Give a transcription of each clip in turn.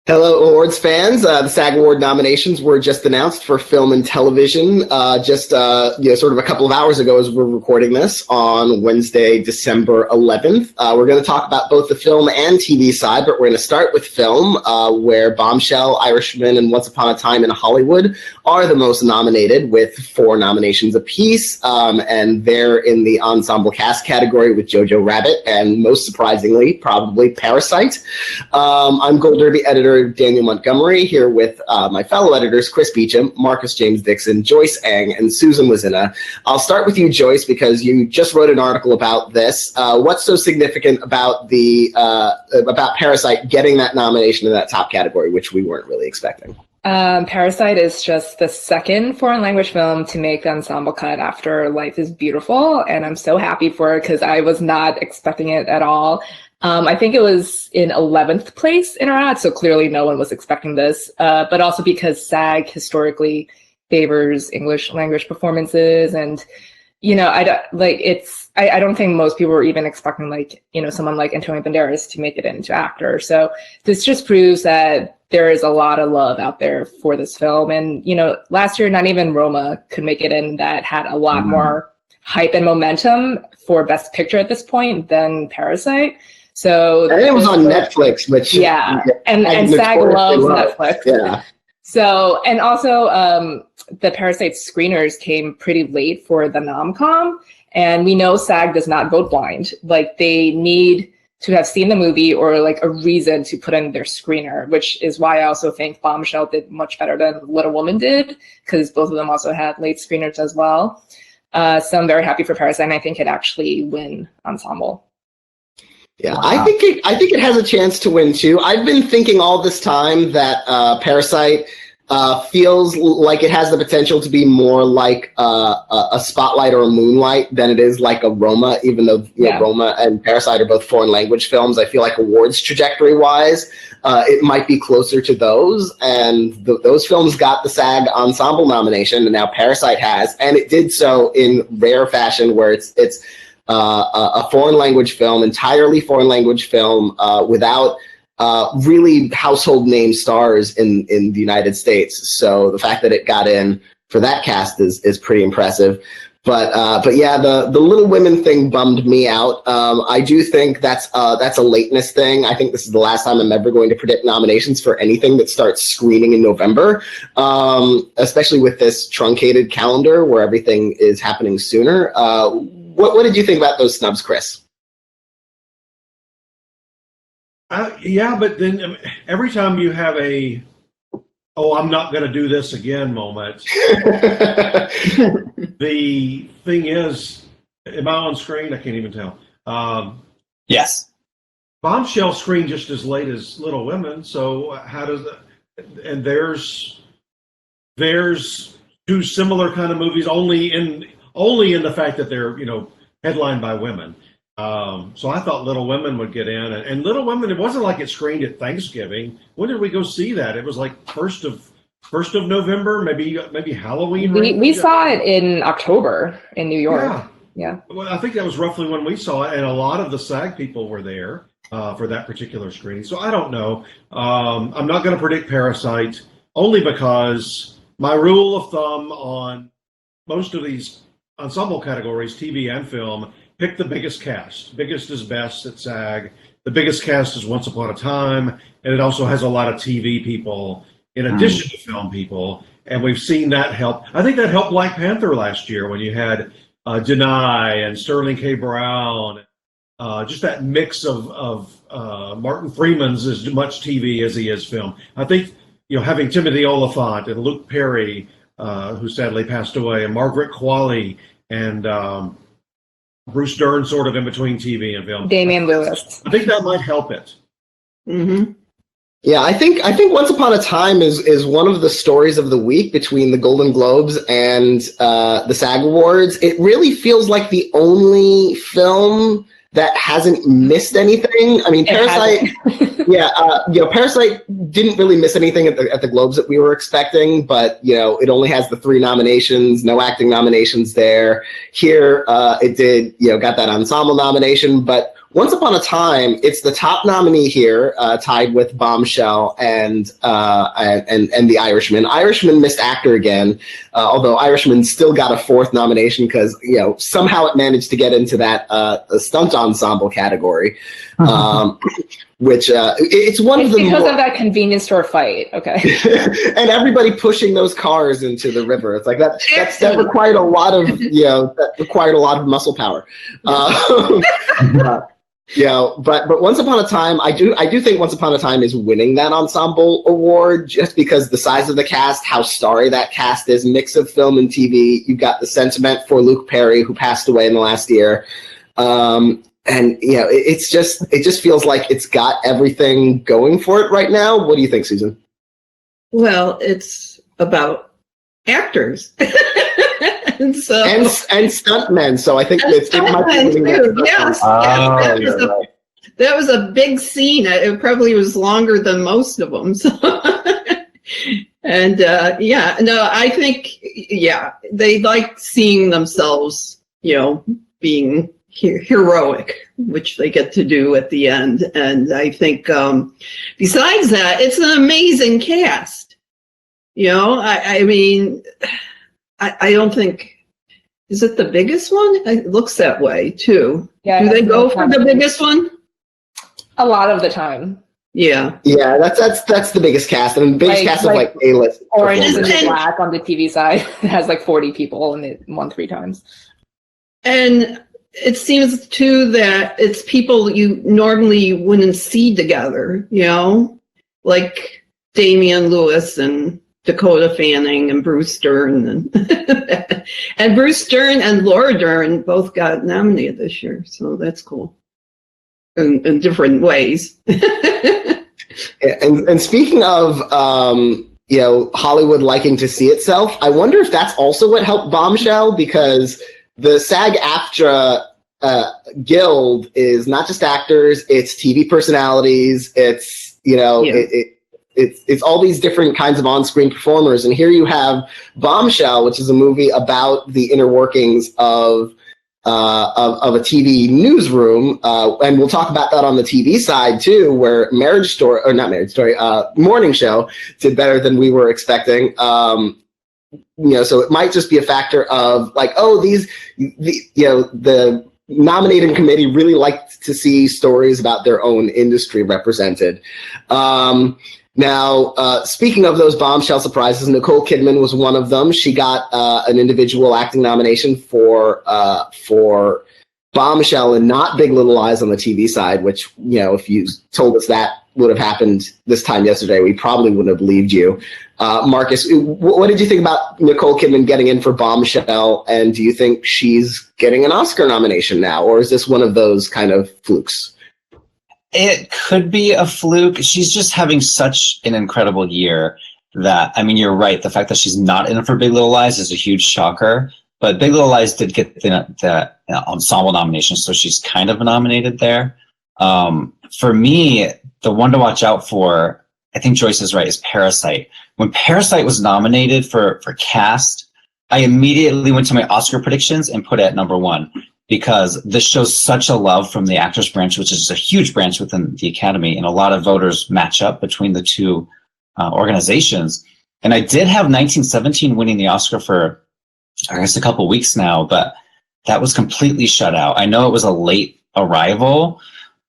Hello, awards fans. The SAG Award nominations were just announced for film and television sort of a couple of hours ago as we're recording this on Wednesday, December 11th. We're going to talk about both the film and TV side, but we're going to start with film, where Bombshell, Irishman, and Once Upon a Time in Hollywood are the most nominated with 4 nominations apiece. And they're in the ensemble cast category with Jojo Rabbit and, most surprisingly, probably Parasite. I'm Gold Derby editor Daniel Montgomery, here with my fellow editors Chris Beachum, Marcus James Dixon, Joyce Eng, and Susan Wloszczyna. I'll start with you, Joyce, because you just wrote an article about this. What's so significant about about Parasite getting that nomination in that top category, which we weren't really expecting? Parasite is just the second foreign language film to make the ensemble cut after Life is Beautiful, and I'm so happy for it because I was not expecting it at all. I think it was in 11th place in our ad, so clearly no one was expecting this, but also because SAG historically favors English language performances, and I don't think most people were even expecting someone like Antonio Banderas to make it into actor. So this just proves that there is a lot of love out there for this film, and last year not even Roma could make it in, that had a lot more hype and momentum for Best Picture at this point than Parasite. So and it was on Netflix, which and SAG loves Netflix. Yeah. So, and also the Parasite screeners came pretty late for the nom-com, and we know SAG does not vote blind. They need to have seen the movie or a reason to put in their screener, which is why I also think Bombshell did much better than Little Woman did, because both of them also had late screeners as well. So I'm very happy for Parasite, and I think it actually win ensemble. Yeah, wow. I think it has a chance to win too. I've been thinking all this time that Parasite feels like it has the potential to be more like a Spotlight or a Moonlight than it is like a Roma, even though Roma and Parasite are both foreign language films. I feel like awards trajectory wise, it might be closer to those. And those films got the SAG ensemble nomination, and now Parasite has, and it did so in rare fashion where it's a foreign language film, entirely foreign language film, without really household name stars in the United States. So the fact that it got in for that cast is pretty impressive. But yeah, the Little Women thing bummed me out. I do think that's a lateness thing. I think this is the last time I'm ever going to predict nominations for anything that starts screening in November, especially with this truncated calendar where everything is happening sooner. What did you think about those snubs, Chris? Yeah, but then every time you have a, I'm not going to do this again moment, the thing is, am I on screen? I can't even tell. Yes. Bombshell screened just as late as Little Women, so how does that, and there's 2 similar kind of movies only in the fact that they're, headlined by women. So I thought Little Women would get in, and Little Women, it wasn't like it screened at Thanksgiving. When did we go see that? It was like first of November, maybe Halloween. We saw it in October in New York. Yeah. Well, I think that was roughly when we saw it, and a lot of the SAG people were there for that particular screening. So I don't know. I'm not going to predict Parasite, only because my rule of thumb on most of these ensemble categories, TV and film, pick the biggest cast. Biggest is best at SAG. The biggest cast is Once Upon a Time, and it also has a lot of TV people in addition to film people, and we've seen that help. I think that helped Black Panther last year when you had Denai and Sterling K. Brown, just that mix of Martin Freeman's as much TV as he is film. I think having Timothy Olyphant and Luke Perry, who sadly passed away, and Margaret Qualley, and Bruce Dern sort of in between TV and film. Damian Lewis. I think that might help it. Mm-hmm. Yeah, I think Once Upon a Time is one of the stories of the week between the Golden Globes and the SAG Awards. It really feels like the only film that hasn't missed anything. I mean, Parasite. Parasite didn't really miss anything at the Globes that we were expecting, but it only has the 3 nominations, no acting nominations there. Here, it did, got that ensemble nomination, but Once Upon a Time, it's the top nominee here, tied with Bombshell and The Irishman. Irishman missed actor again, although Irishman still got a 4th nomination because somehow it managed to get into that stunt ensemble category, which it's one of the because of that convenience store fight. Okay, and everybody pushing those cars into the river. It's like that required a lot of muscle power. But Once Upon a Time, I do think Once Upon a Time is winning that ensemble award just because the size of the cast, how starry that cast is, mix of film and TV. You've got the sentiment for Luke Perry, who passed away in the last year. It just feels like it's got everything going for it right now. What do you think, Susan? Well, it's about actors. and stuntmen, so I think it might be too. Yes, that was a big scene. It probably was longer than most of them. So. I think they like seeing themselves, being heroic, which they get to do at the end. And I think besides that, it's an amazing cast. I mean, I don't think, is it the biggest one? It looks that way too. Yeah. Do they go for the biggest one? A lot of the time. Yeah. Yeah, that's the biggest cast. And the biggest cast of A-list. Orange is the Black on the TV side. It has 40 people and it won 3 times. And it seems too that it's people you normally wouldn't see together, like Damian Lewis and Dakota Fanning and Bruce Dern and Bruce Dern and Laura Dern both got nominated this year, so that's cool in different ways. and speaking of Hollywood liking to see itself, I wonder if that's also what helped Bombshell, because the SAG-AFTRA guild is not just actors; it's TV personalities. It's It's all these different kinds of on-screen performers, and here you have Bombshell, which is a movie about the inner workings of a TV newsroom, and we'll talk about that on the TV side too, where Morning Show did better than we were expecting. So it might just be a factor of the nominating committee really liked to see stories about their own industry represented. Now, speaking of those Bombshell surprises, Nicole Kidman was one of them. She got an individual acting nomination for Bombshell and not Big Little Lies on the TV side, which, if you told us that would have happened this time yesterday, we probably wouldn't have believed you. Marcus, what did you think about Nicole Kidman getting in for Bombshell, and do you think she's getting an Oscar nomination now, or is this one of those kind of flukes? It could be a fluke. She's just having such an incredible year that, you're right. The fact that she's not in for Big Little Lies is a huge shocker. But Big Little Lies did get the ensemble nomination, so she's kind of nominated there. For me, the one to watch out for, I think Joyce is right, is Parasite. When Parasite was nominated for cast, I immediately went to my Oscar predictions and put it at number 1. Because this shows such a love from the actors branch, which is a huge branch within the Academy, and a lot of voters match up between the two organizations. And I did have 1917 winning the Oscar for, I guess, a couple weeks now, but that was completely shut out. I know it was a late arrival,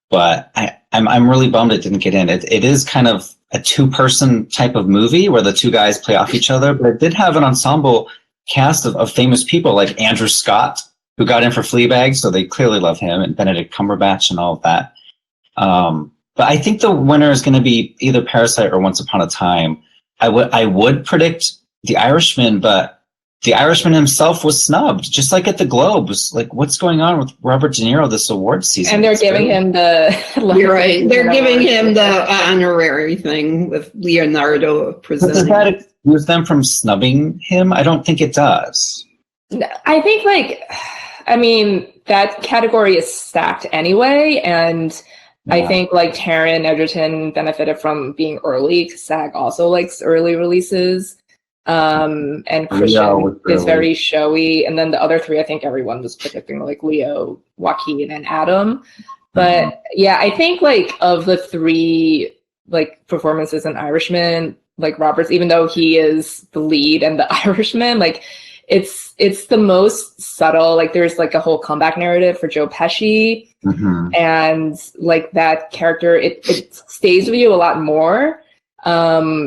but I'm really bummed it didn't get in. It is kind of a 2-person type of movie where the 2 guys play off each other, but it did have an ensemble cast of famous people like Andrew Scott, who got in for Fleabag, so they clearly love him, and Benedict Cumberbatch and all of that. But I think the winner is going to be either Parasite or Once Upon a Time. I would predict The Irishman, but The Irishman himself was snubbed, just like at the Globes. Like, what's going on with Robert De Niro this award season? And they're giving him the... You're right. They're giving him the honorary thing with Leonardo presenting. Does that excuse them from snubbing him? I don't think it does. I think, that category is stacked anyway, and I think like Taron Egerton benefited from being early because SAG also likes early releases. And Christian is very showy. And then the other three, I think everyone was predicting like Leo, Joaquin, and Adam. But yeah, I think like of the three like performances in Irishman, like Roberts, even though he is the lead and the Irishman, like it's the most subtle. Like there's like a whole comeback narrative for Joe Pesci, and like that character, it stays with you a lot more.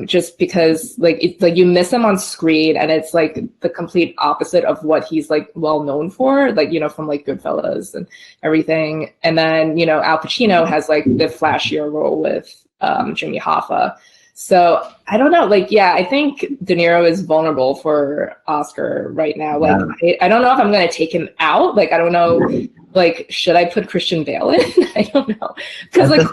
Just because like it's like you miss him on screen, and it's like the complete opposite of what he's like well known for, like, you know, from like Goodfellas and everything. And then, you know, Al Pacino has like the flashier role with Jimmy Hoffa. So I don't know, like, yeah, I think De Niro is vulnerable for Oscar right now. Like, I don't know if I'm going to take him out. Like, I don't know, like, should I put Christian Bale in? I don't know. Because like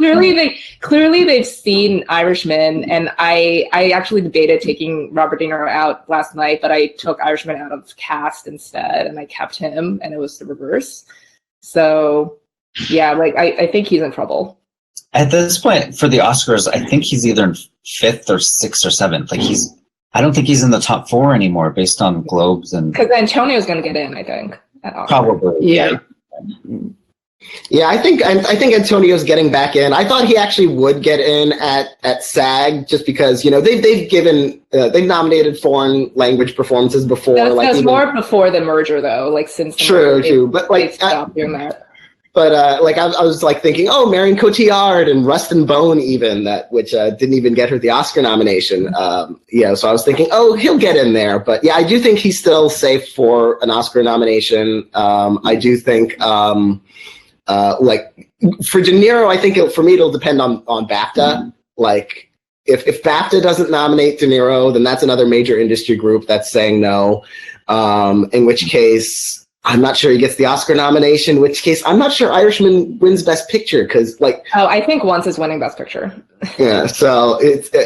clearly they've seen Irishman, and I actually debated taking Robert De Niro out last night, but I took Irishman out of cast instead, and I kept him, and it was the reverse. So yeah, like I think he's in trouble. At this point for the Oscars, I think he's either in 5th or 6th or 7th. Like I don't think he's in the top 4 anymore based on Globes and. Because Antonio's going to get in, I think. Probably. Yeah. Yeah, I think Antonio's getting back in. I thought he actually would get in at SAG just because, you know, they've nominated foreign language performances before. That's more before the merger though. Like since the true, but like stopped doing that. But like I was like thinking, oh, Marion Cotillard and Rustin Bone, even which didn't even get her the Oscar nomination. Yeah, so I was thinking, oh, he'll get in there. But yeah, I do think he's still safe for an Oscar nomination. I do think, like for De Niro, I think for me it'll depend on BAFTA. Like if BAFTA doesn't nominate De Niro, then that's another major industry group that's saying no. In which case, I'm not sure he gets the Oscar nomination, in which case I'm not sure Irishman wins Best Picture because, like, I think Once is winning Best Picture. Yeah, so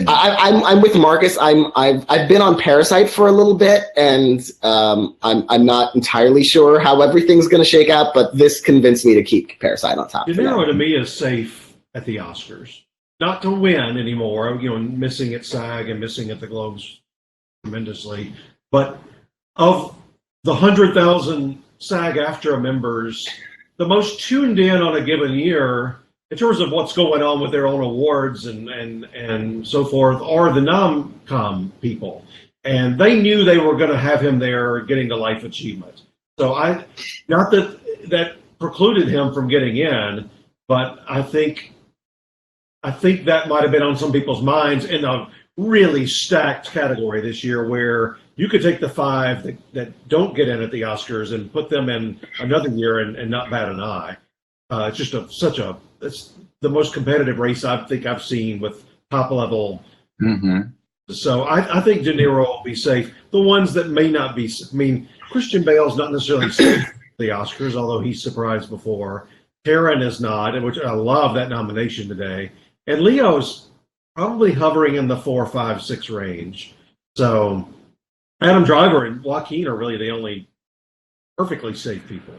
I'm with Marcus. I've been on Parasite for a little bit, and I'm not entirely sure how everything's going to shake out, but this convinced me to keep Parasite on top. De Niro to me is safe at the Oscars, not to win anymore. You know, missing at SAG and missing at the Globes tremendously, but of the 100,000 SAG-AFTRA members, the most tuned in on a given year in terms of what's going on with their own awards and so forth are the nom-com people. And they knew they were going to have him there getting the life achievement. So not that precluded him from getting in, but I think that might have been on some people's minds in a really stacked category this year where you could take the 5 that don't get in at the Oscars and put them in another year and not bat an eye. It's just it's the most competitive race I think I've seen with top level. So I think De Niro will be safe. The ones that may not be, I mean, Christian Bale's not necessarily safe for the Oscars, although he's surprised before. Taron is not, which I love that nomination today. And Leo's probably hovering in the 4, 5, 6 range. So Adam Driver and Joaquin are really the only perfectly safe people.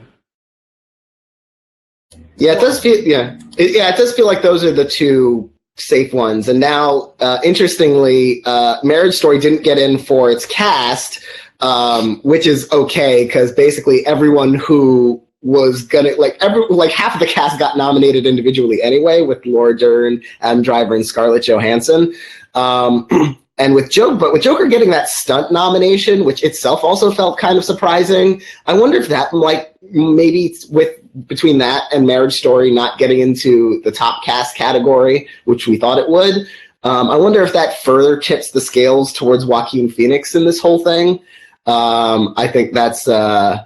Yeah, it does feel. Yeah, it does feel like those are the two safe ones. And now, interestingly, Marriage Story didn't get in for its cast, which is okay because basically everyone who was gonna like half of the cast got nominated individually anyway, with Laura Dern, Adam Driver, and Scarlett Johansson. And with Joker getting that stunt nomination, which itself also felt kind of surprising, I wonder if that, like, maybe between that and Marriage Story not getting into the top cast category, which we thought it would, I wonder if that further tips the scales towards Joaquin Phoenix in this whole thing. I think that's I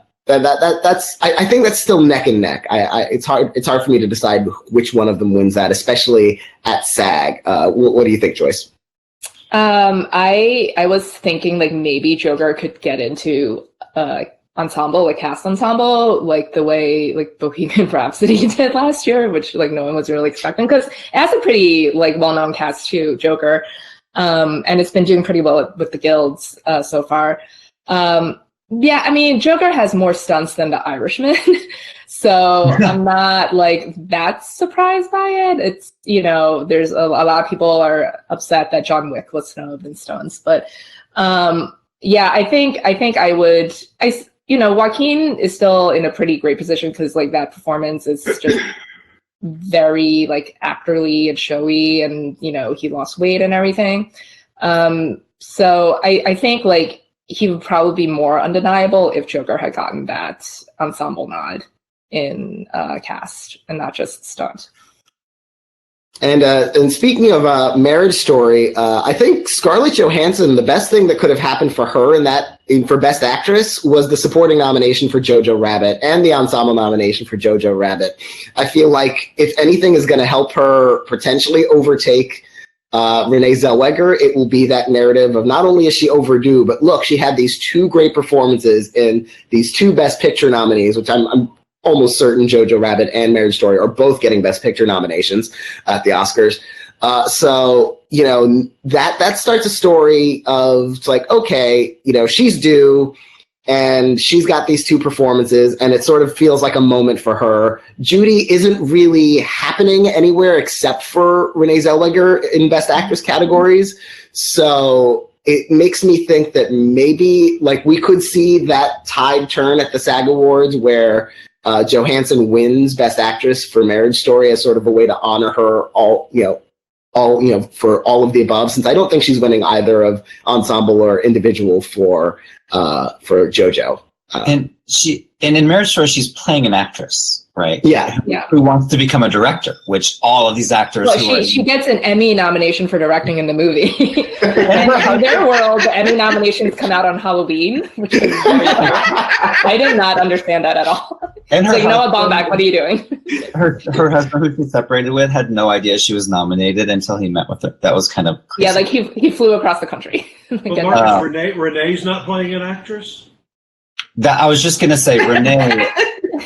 think that's still neck and neck. It's hard for me to decide which one of them wins that, especially at SAG. What do you think, Joyce? I was thinking like maybe Joker could get into ensemble, like cast ensemble, like the way like Bohemian Rhapsody did last year, which like no one was really expecting because it has a pretty like well-known cast too, Joker, and it's been doing pretty well with the guilds so far. Yeah, I mean, Joker has more stunts than The Irishman. So I'm not like that surprised by it. It's, you know, there's a lot of people are upset that John Wick was snubbed in Stones, but yeah, I think you know, Joaquin is still in a pretty great position because like that performance is just very like actorly and showy, and you know, he lost weight and everything. So I think like he would probably be more undeniable if Joker had gotten that ensemble nod in cast and not just stunt. And speaking of Marriage Story, I think Scarlett Johansson, the best thing that could have happened for her for Best Actress was the supporting nomination for Jojo Rabbit and the ensemble nomination for Jojo Rabbit. I feel like if anything is going to help her potentially overtake Renee Zellweger, it will be that narrative of not only is she overdue, but look, she had these two great performances in these two Best Picture nominees, which I'm almost certain Jojo Rabbit and Marriage Story are both getting Best Picture nominations at the Oscars. So, you know, that starts a story of it's like, okay, you know, she's due and she's got these two performances and it sort of feels like a moment for her. Judy isn't really happening anywhere except for Renee Zellweger in Best Actress categories. So it makes me think that maybe like we could see that tide turn at the SAG Awards where Johansson wins Best Actress for Marriage Story as sort of a way to honor her all for all of the above, since I don't think she's winning either of ensemble or individual for JoJo. And in Marriage Story, she's playing an actress, right? Yeah. Who wants to become a director, which all of these actors. Well, she gets an Emmy nomination for directing in the movie. And in their world, the Emmy nominations come out on Halloween, which is very weird. I did not understand that at all. And so, you know what, Baumbach, what are you doing? Her husband, who she's separated with, had no idea she was nominated until he met with her. That was kind of crazy. Yeah, like he flew across the country. But Marcus, Renee's not playing an actress? That I was just going to say, Renee.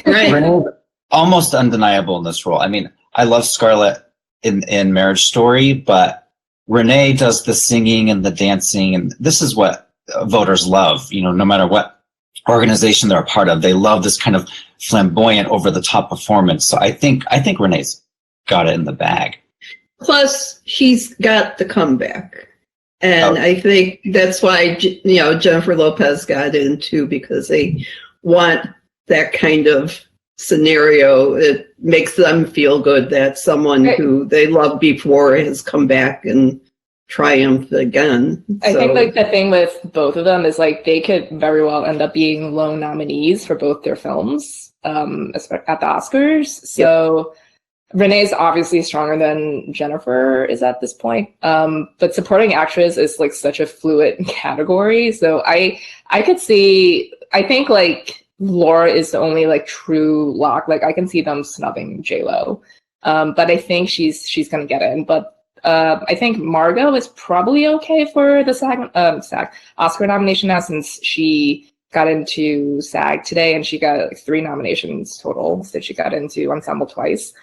Right. Renee's almost undeniable in this role. I mean, I love Scarlett in Marriage Story, but Renee does the singing and the dancing, and this is what voters love. You know, no matter what organization they're a part of, they love this kind of flamboyant, over-the-top performance. So I think Renee's got it in the bag. Plus, she's got the comeback. And I think that's why, you know, Jennifer Lopez got in too, because they want that kind of scenario. It makes them feel good that someone who they loved before has come back and triumphed again. I think like the thing with both of them is like they could very well end up being lone nominees for both their films at the Oscars. So Renee's obviously stronger than Jennifer is at this point. But supporting actress is like such a fluid category. So I could see, I think like Laura is the only like true lock. Like I can see them snubbing J-Lo. But I think she's gonna get in. But I think Margot is probably okay for the SAG Oscar nomination now, since she got into SAG today and she got like 3 nominations total. So she got into ensemble twice.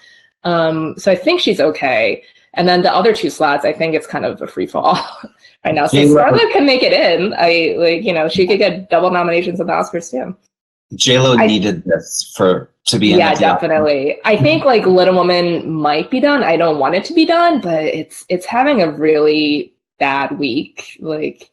So I think she's okay. And then the other 2 slots, I think it's kind of a free fall right now. So Scarlett can make it in. She could get double nominations at the Oscars too. J-Lo needed this to be in. Yeah, definitely. I think like Little Woman might be done. I don't want it to be done, but it's having a really bad week. Like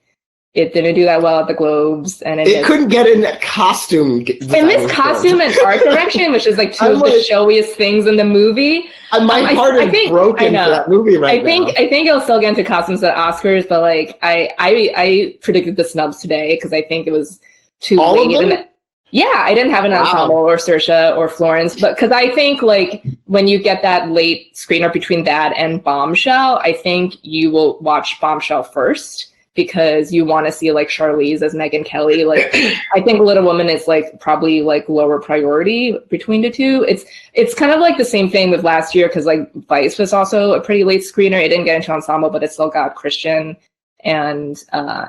it didn't do that well at the Globes, and it couldn't get in that costume. And this costume and art direction, which is like two of the showiest things in the movie. My heart is broken for that movie right now. I think it'll still get into costumes at Oscars, but like I predicted the snubs today because I think it was too late. Of them? Yeah, I didn't have an ensemble or Saoirse or Florence, but because I think like when you get that late screener between that and Bombshell, I think you will watch Bombshell first because you want to see like Charlize as Megyn Kelly. Like I think Little Woman is like probably like lower priority between the two. It's kind of like the same thing with last year because like Vice was also a pretty late screener. It didn't get into ensemble, but it still got Christian and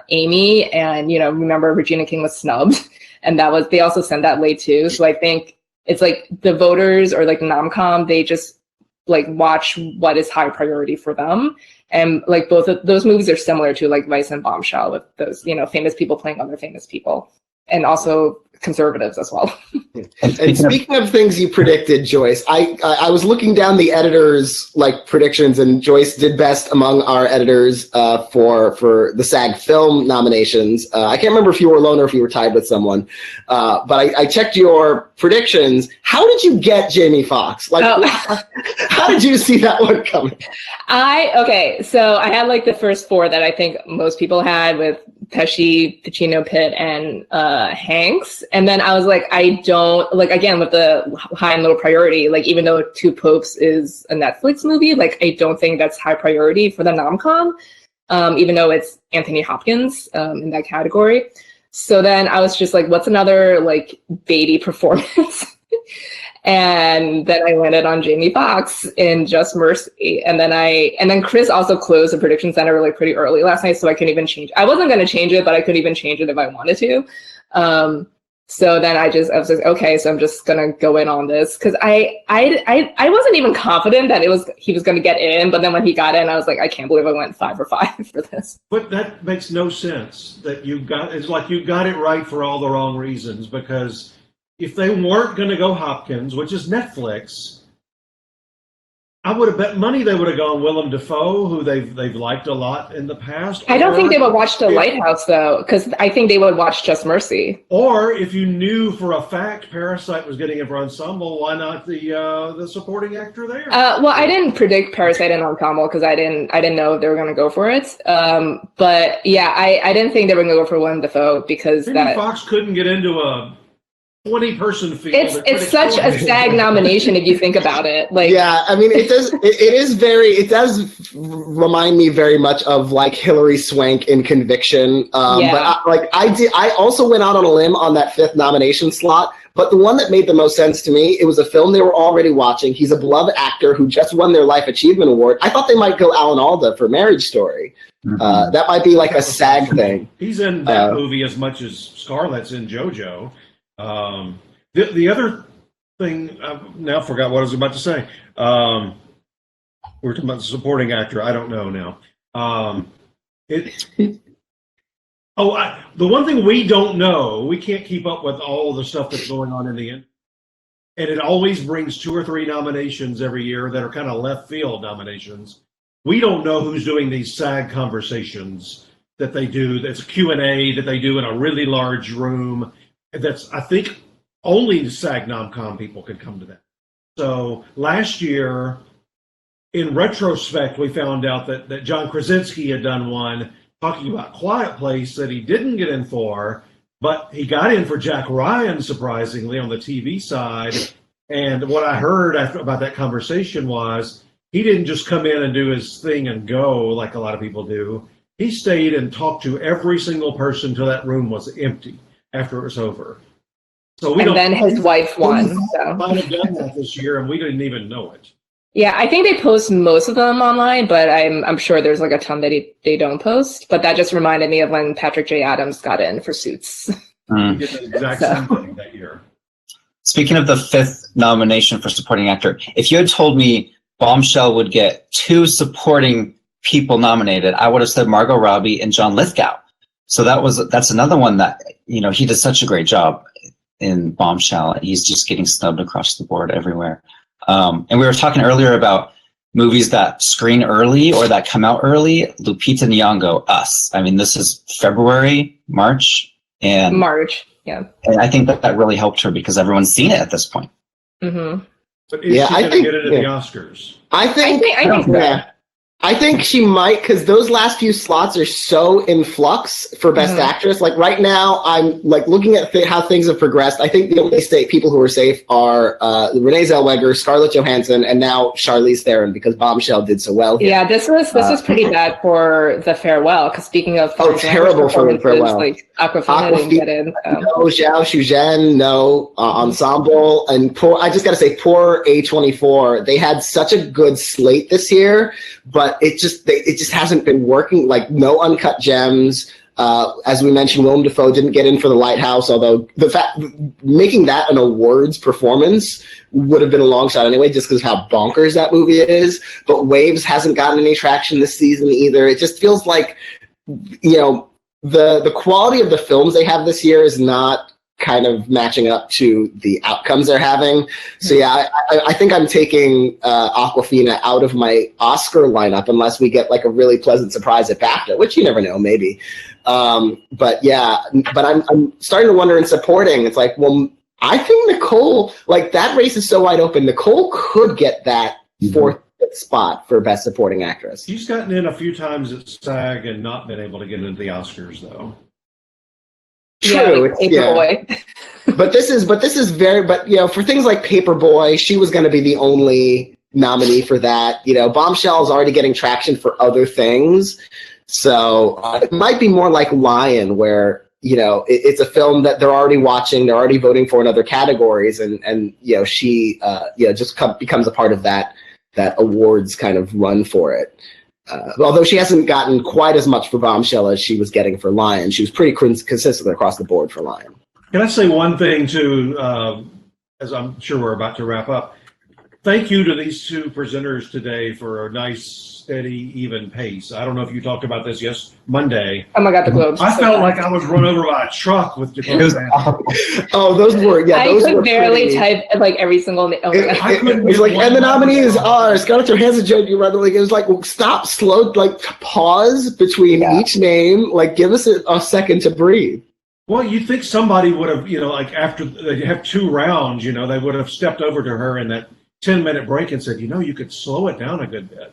Amy, and remember Regina King was snubbed. And they also sent that late too. So I think it's like the voters or like Nomcom, they just like watch what is high priority for them. And like both of those movies are similar to like Vice and Bombshell with those, famous people playing other famous people. And also conservatives as well. And speaking of things you predicted, Joyce, I was looking down the editors' predictions, and Joyce did best among our editors for the SAG film nominations. I can't remember if you were alone or if you were tied with someone, but I checked your predictions. How did you get Jamie Foxx? How did you see that one coming? So I had the first four that I think most people had with Pesci, Pacino, Pitt, and Hanks. And then I was I don't, again, with the high and low priority, even though Two Popes is a Netflix movie, I don't think that's high priority for the nom-com, even though it's Anthony Hopkins in that category. So then I was just what's another Beatty performance? And then I landed on Jamie Foxx in Just Mercy. And then Chris also closed the prediction center pretty early last night, so I couldn't even change. I wasn't going to change it, but I couldn't even change it if I wanted to. So then I was okay, so I'm just going to go in on this, because I wasn't even confident that he was going to get in, but then when he got in, I was I can't believe I went 5 for 5 for this. But that makes no sense that you got it right for all the wrong reasons, because if they weren't going to go Hopkins, which is Netflix, I would have bet money they would have gone Willem Dafoe, who they've liked a lot in the past. I don't think they would watch The Lighthouse, though, because I think they would watch Just Mercy. Or if you knew for a fact Parasite was getting in for ensemble, why not the supporting actor there? Well, I didn't predict Parasite in ensemble because I didn't know if they were going to go for it. But yeah, I didn't think they were going to go for Willem Dafoe because Jamie Foxx couldn't get into a 20-person field. It's such a SAG nomination if you think about it. Yeah, I mean, it does remind me very much of Hilary Swank in Conviction. But I also went out on a limb on that 5th nomination slot. But the one that made the most sense to me, it was a film they were already watching. He's a beloved actor who just won their Life Achievement Award. I thought they might go Alan Alda for Marriage Story. Mm-hmm. That might be a SAG thing. He's in that movie as much as Scarlett's in JoJo. The other thing, I now forgot what I was about to say. We're talking about the supporting actor. I don't know now. The one thing we don't know, we can't keep up with all the stuff that's going on in the end. And it always brings 2 or 3 nominations every year that are kind of left field nominations. We don't know who's doing these SAG conversations that they do. That's a Q&A that they do in a really large room. That's, I think, only the SAG nom-com people could come to that. So last year, in retrospect, we found out that John Krasinski had done one talking about Quiet Place that he didn't get in for, but he got in for Jack Ryan, surprisingly, on the TV side. And what I heard about that conversation was he didn't just come in and do his thing and go like a lot of people do. He stayed and talked to every single person till that room was empty after it was over. So then his wife won. So might have done that this year, and we didn't even know it. Yeah, I think they post most of them online, but I'm sure there's a ton that they don't post. But that just reminded me of when Patrick J. Adams got in for Suits. He did the exact same thing that year. Speaking of the 5th nomination for supporting actor, if you had told me Bombshell would get 2 supporting people nominated, I would have said Margot Robbie and John Lithgow. So that's another one that, he did such a great job in Bombshell. He's just getting snubbed across the board everywhere. And we were talking earlier about movies that screen early or that come out early. Lupita Nyong'o, Us. I mean, this is February, March. March, yeah. And I think that really helped her because everyone's seen it at this point. Mm-hmm. But is she going to get it at the Oscars? I think so. I think she might, because those last few slots are so in flux for Best Actress. Right now, I'm looking at how things have progressed. I think the only people who are safe are Renee Zellweger, Scarlett Johansson, and now Charlize Theron, because Bombshell did so well here. Yeah, this was pretty bad for The Farewell. Because speaking of terrible for The Farewell. Awkwafina didn't get in. No Zhao Shuzhen, no Ensemble, and I just got to say, poor A24. They had such a good slate this year, but it just hasn't been working. No Uncut Gems. As we mentioned, Willem Dafoe didn't get in for The Lighthouse, although making that an awards performance would have been a long shot anyway, just because of how bonkers that movie is. But Waves hasn't gotten any traction this season either. It just feels like, the quality of the films they have this year is not kind of matching up to the outcomes they're having. So yeah, I think I'm taking Awkwafina out of my Oscar lineup unless we get like a really pleasant surprise at BAFTA, which you never know, maybe. But I'm starting to wonder in supporting. It's like, well, I think Nicole, like that race is so wide open. Nicole could get that fourth spot for Best Supporting Actress. She's gotten in a few times at SAG and not been able to get into the Oscars though. True, yeah, like but this is but you know, for things like Paperboy, she was going to be the only nominee for that. You know, Bombshell is already getting traction for other things, so it might be more like Lion, where you know it's a film that they're already watching, they're already voting for in other categories, and you know she just becomes a part of that awards kind of run for it. Although she hasn't gotten quite as much for Bombshell as she was getting for Lion. She was pretty consistent across the board for Lion. Can I say one thing too, as I'm sure we're about to wrap up? Thank you to these two presenters today for a nice, steady, even pace. I don't know if you talked about this Monday. Oh my God, the Globes. I felt like I was run over by a truck with Oh, those were I could barely type like every single name. Oh it was like, and the nominees are Scarlett Johansson, Jodie Rudder. Like it was like, well, stop, slow, like pause between each name. Like give us a second to breathe. Well, you'd think somebody would have, you know, like after they have 2 rounds, you know, they would have stepped over to her in that 10-minute break and said, you know, you could slow it down a good bit.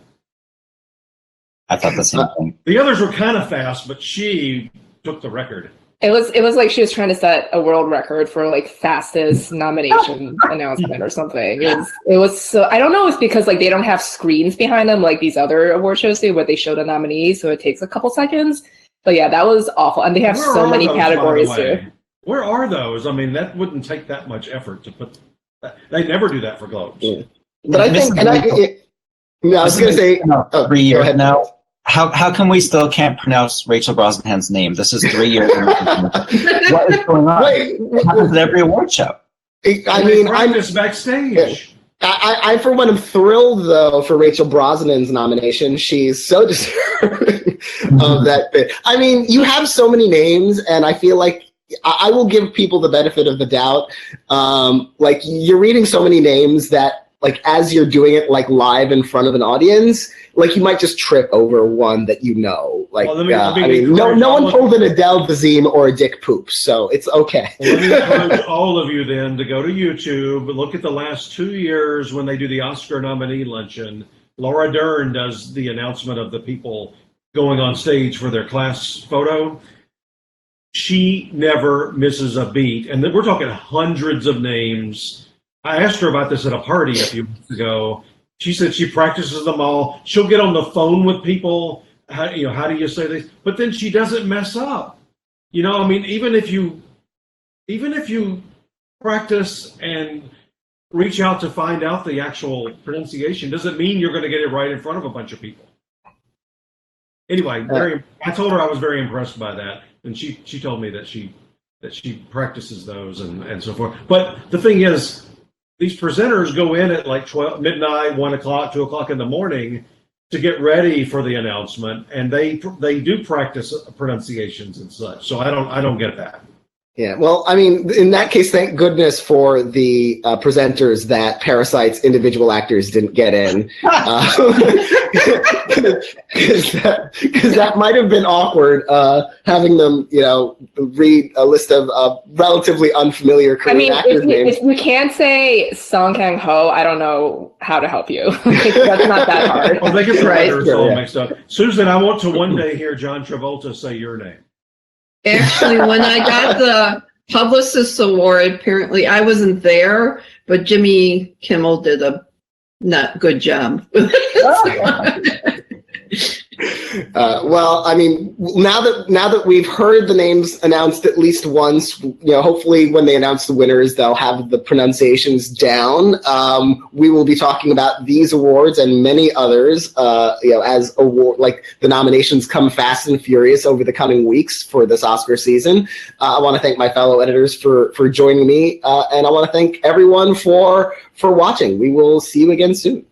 I thought the same thing. The others were kind of fast, but she took the record. It was like she was trying to set a world record for like fastest nomination announcement or something. It was so, I don't know if it's because like they don't have screens behind them like these other award shows do where they show the nominees, so it takes a couple seconds. But yeah, that was awful. And they have so many categories too. Where are those? I mean, that wouldn't take that much effort to put. They never do that for Globes. Yeah. But I think, I was going to say, 3 years now. How come we still can't pronounce Rachel Brosnahan's name? This is 3 years. What is going on? It happens at every award show. I'm just backstage. I for one am thrilled though for Rachel Brosnan's nomination. She's so deserving of that bit. I mean, you have so many names, and I feel like I will give people the benefit of the doubt. Like you're reading so many names that, like, as you're doing it like live in front of an audience, like you might just trip over one that you know. Like, well, no one pulled an Adele Dazeem or a Dick Poop, so it's okay. Well, let me encourage all of you then to go to YouTube, look at the last 2 years when they do the Oscar nominee luncheon. Laura Dern does the announcement of the people going on stage for their class photo. She never misses a beat, and we're talking hundreds of names. I asked her about this at a party a few weeks ago. She said she practices them all. She'll get on the phone with people. How do you say this? But then she doesn't mess up. You know, I mean, even if you practice and reach out to find out the actual pronunciation, doesn't mean you're going to get it right in front of a bunch of people. Anyway, I told her I was very impressed by that, and she told me that she practices those and so forth. But the thing is, these presenters go in at like 12 midnight, 1 o'clock, 2 o'clock in the morning to get ready for the announcement, and they do practice pronunciations and such. So I don't get that. Yeah, well, I mean, in that case, thank goodness for the presenters that Parasite's individual actors didn't get in, because that might have been awkward, having them, read a list of relatively unfamiliar Korean actors' names. If you can't say Song Kang Ho, I don't know how to help you. That's not that hard. Well, they get the writers all mixed up. Susan, I want to one day hear John Travolta say your name. Actually, when I got the Publicist Award, apparently I wasn't there, but Jimmy Kimmel did a not good job. Well, I mean, now that we've heard the names announced at least once, hopefully when they announce the winners, they'll have the pronunciations down. We will be talking about these awards and many others, as the nominations come fast and furious over the coming weeks for this Oscar season. I want to thank my fellow editors for joining me, and I want to thank everyone for watching. We will see you again soon.